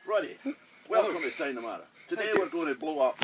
Roddy, welcome to Tynamara. Today we're going to blow up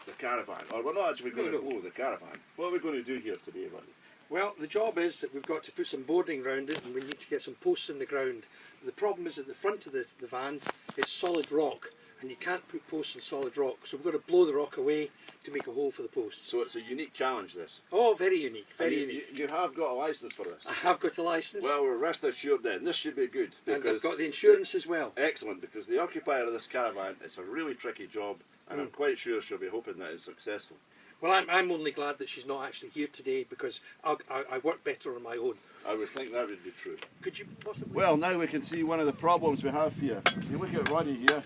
the caravan, or we're not actually going to blow the caravan. What are we going to do here today, Roddy? Well, the job is that we've got to put some boarding around it, and we need to get some posts in the ground. The problem is at the front of the van, it's solid rock, and you can't put posts in solid rock, so we've got to blow the rock away to make a hole for the posts. So it's a unique challenge, this. Oh, very unique, very unique. You have got a licence for this? I have got a licence. Well, we're rest assured then, this should be good. And I've got the insurance as well. Excellent, because the occupier of this caravan, it's a really tricky job, and I'm quite sure she'll be hoping that it's successful. Well, I'm only glad that she's not actually here today, because I work better on my own. I would think that would be true. Could you possibly... Well, now we can see one of the problems we have here. If you look at Roddy here,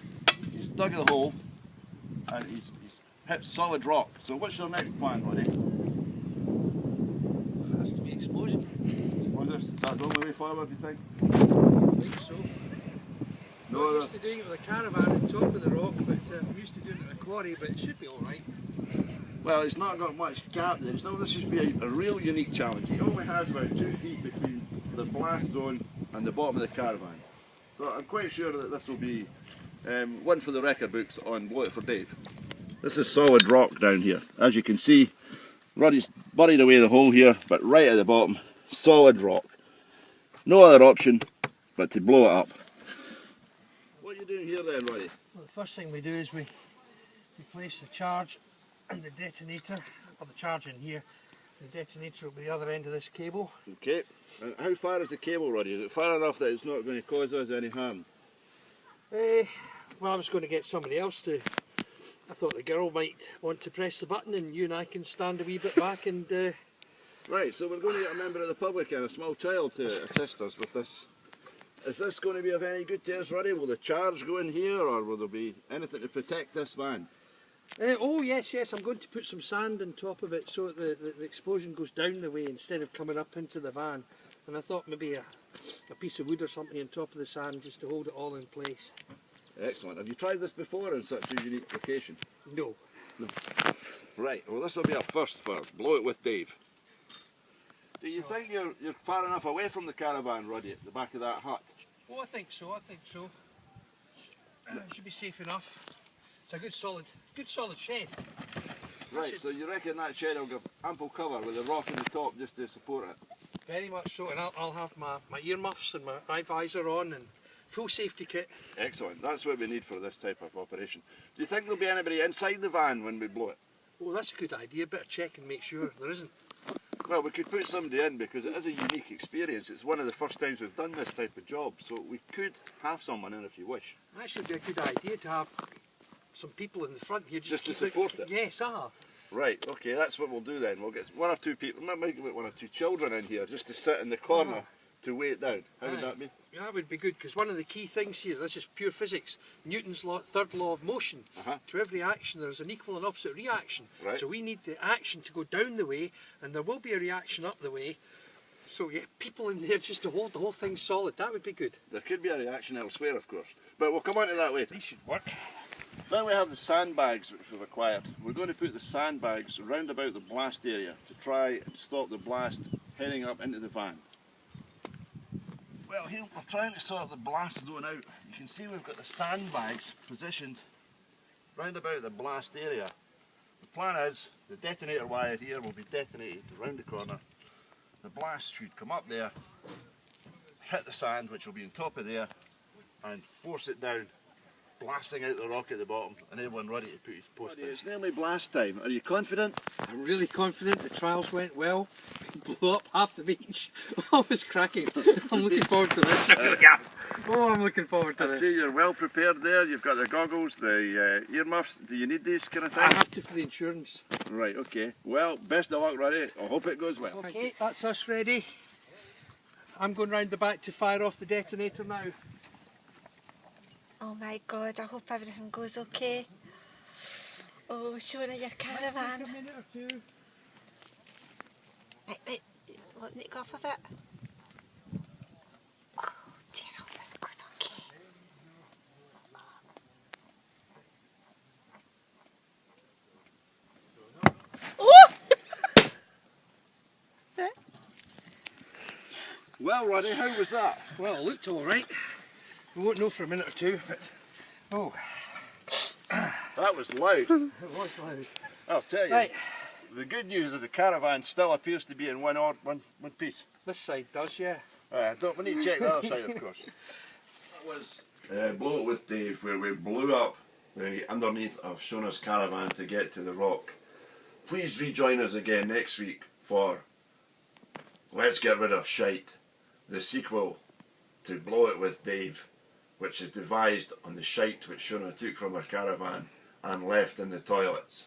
he's dug a hole, and he's hit solid rock. So what's your next plan, Roddy? It has to be explosion. Explosives? Is that the only way forward, do you think? I think so. No, I'm used to doing it with a caravan on top of the rock, but I'm used to doing it in a quarry, but it should be alright. well, it's not got much gap there. So this should be a real unique challenge. He only has about 2 feet between the blast zone and the bottom of the caravan. So I'm quite sure that this will be one for the record books on Blow It for Dave. This is solid rock down here. As you can see, Roddy's buried away the hole here, but right at the bottom, solid rock. No other option but to blow it up. What are you doing here then, Roddy? Well, the first thing we do is we place the charge and the detonator, or the charge in here. The detonator will be the other end of this cable. Okay. And how far is the cable, Roddy? Is it far enough that it's not going to cause us any harm? Well, I was going to get somebody else to... I thought the girl might want to press the button and you and I can stand a wee bit back and... Right, so we're going to get a member of the public and a small child to assist us with this. Is this going to be of any good to us, Roddy? Will the charge go in here, or will there be anything to protect this van? Oh yes, I'm going to put some sand on top of it so that the explosion goes down the way instead of coming up into the van. And I thought maybe a piece of wood or something on top of the sand just to hold it all in place. Excellent. Have you tried this before in such a unique location? No. Right, well this will be our first for Blow It with Dave. Do you think you're far enough away from the caravan, Roddy, at the back of that hut? Oh, I think so. It should be safe enough. It's a good solid shed. Right, so you reckon that shed will give ample cover with a rock in the top just to support it? Very much so, and I'll have my earmuffs and my eye visor on and full safety kit. Excellent, that's what we need for this type of operation. Do you think there'll be anybody inside the van when we blow it? Oh, that's a good idea. Better check and make sure there isn't. Well, we could put somebody in because it is a unique experience. It's one of the first times we've done this type of job, so we could have someone in if you wish. That should be a good idea to have some people in the front here just to support it. Yes, Right, okay, that's what we'll do then. We'll get one or two people, might get one or two children in here just to sit in the corner to weigh it down. How would that be? Yeah, that would be good, because one of the key things here, this is pure physics, Newton's third law of motion. To every action there is an equal and opposite reaction. Right. So we need the action to go down the way, and there will be a reaction up the way. So yeah, people in there just to hold the whole thing solid, that would be good. There could be a reaction elsewhere, of course, but we'll come on to that later. These should work. Now we have the sandbags which we've acquired. We're going to put the sandbags round about the blast area to try and stop the blast heading up into the van. Well, here we're trying to sort the blast zone out. You can see we've got the sandbags positioned round about the blast area. The plan is the detonator wire here will be detonated around the corner. The blast should come up there, hit the sand which will be on top of there, and force it down blasting out the rock at the bottom and everyone ready to put his post in. It's nearly blast time. Are you confident? I'm really confident. The trials went well. Blew up half the beach. Oh, it's cracking. I'm looking forward to this. Oh, I'm looking forward to I this. see you're well prepared there. You've got the goggles, the earmuffs. Do you need these kind of things? I have to for the insurance. Right, okay. Well, best of luck, Roddy. I hope it goes well. Okay, that's us ready. I'm going round the back to fire off the detonator now. Oh my God, I hope everything goes okay. Oh, Shona, your caravan. A minute or two. Wait, let me go off a bit. Oh dear, I hope this goes okay. Oh! Well, Roddy, how was that? Well, it looked alright. We won't know for a minute or two, but oh, That was loud. it was loud. I'll tell you. Right, The good news is the caravan still appears to be in one piece. this side does, yeah. We need to check the other side, of course. That was Blow It With Dave, where we blew up the underneath of Shona's caravan to get to the rock. Please rejoin us again next week for Let's Get Rid of Shite, the sequel to Blow It With Dave, which is devised on the shite which Shona took from her caravan and left in the toilets.